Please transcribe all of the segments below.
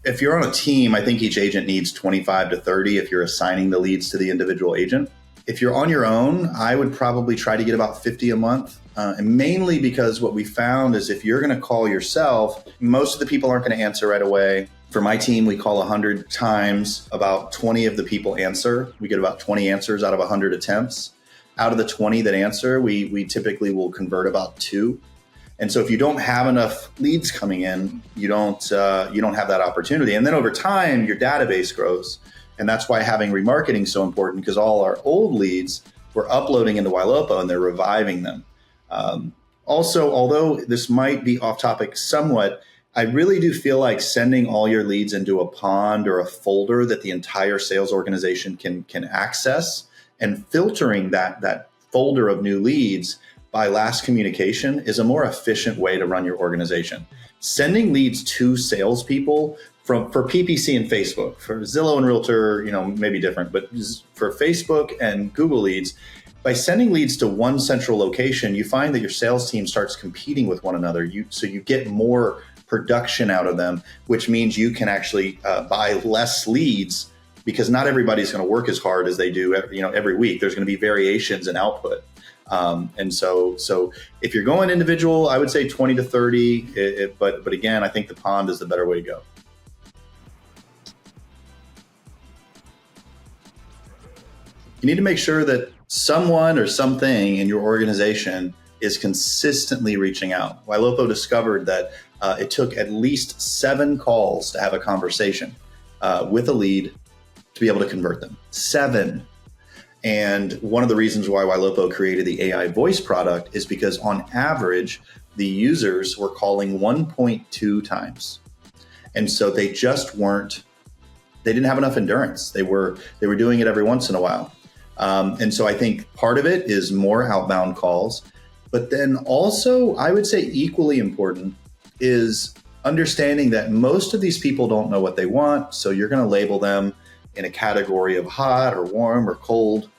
If you're on a team, I think each agent needs 25 to 30 if you're assigning the leads to the individual agent. If you're on your own, I would probably try to get about 50 a month. And mainly because what we found is if you're going to call yourself, most of the people aren't going to answer right away. For my team, we call 100 times, about 20 of the people answer. We get about 20 answers out of 100 attempts. Out of the 20 that answer, we typically will convert about 2. And so if you don't have enough leads coming in, you don't have that opportunity. And then over time, your database grows. And that's why having remarketing is so important, because all our old leads we're uploading into Ylopo and they're reviving them. Also, although this might be off topic somewhat, I really do feel like sending all your leads into a pond or a folder that the entire sales organization can access, and filtering that folder of new leads by last communication is a more efficient way to run your organization. Sending leads to salespeople for PPC and Facebook, for Zillow and Realtor, maybe different, but for Facebook and Google leads, by sending leads to one central location, you find that your sales team starts competing with one another. So you get more production out of them, which means you can actually buy less leads, because not everybody's going to work as hard as they do every week. There's going to be variations in output. And so if you're going individual, I would say 20 to 30, but again, I think the pond is the better way to go. You need to make sure that someone or something in your organization is consistently reaching out. Ylopo discovered that it took at least 7 calls to have a conversation with a lead to be able to convert them. 7. And one of the reasons why Ylopo created the AI voice product is because on average, the users were calling 1.2 times. And so they didn't have enough endurance. They were doing it every once in a while. And so I think part of it is more outbound calls, but then also I would say equally important is understanding that most of these people don't know what they want. So you're going to label them in a category of hot or warm or cold.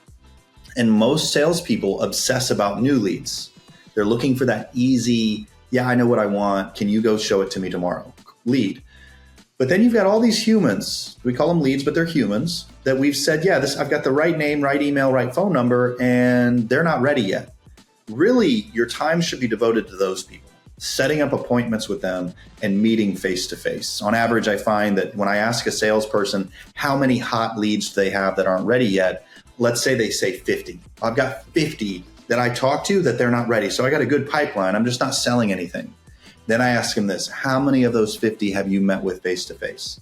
And most salespeople obsess about new leads. They're looking for that easy, yeah, I know what I want. Can you go show it to me tomorrow? Lead. But then you've got all these humans, we call them leads, but they're humans, that we've said, yeah, I've got the right name, right email, right phone number, and they're not ready yet. Really, your time should be devoted to those people, setting up appointments with them and meeting face-to-face. On average, I find that when I ask a salesperson how many hot leads do they have that aren't ready yet, let's say they say 50. I've got 50 that I talk to that they're not ready. So I got a good pipeline. I'm just not selling anything. Then I ask them this: how many of those 50 have you met with face-to-face?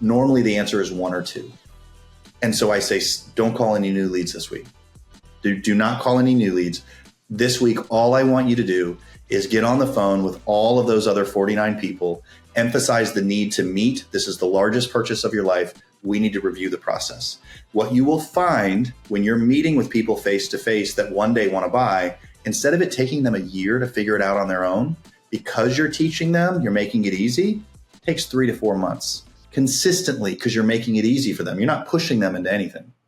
Normally the answer is 1 or 2. And so I say, don't call any new leads this week. Do not call any new leads. This week, all I want you to do is get on the phone with all of those other 49 people, emphasize the need to meet. This is the largest purchase of your life. We need to review the process. What you will find when you're meeting with people face-to-face that one day want to buy, instead of it taking them a year to figure it out on their own, because you're teaching them, you're making it easy, it takes 3 to 4 months consistently, because you're making it easy for them. You're not pushing them into anything.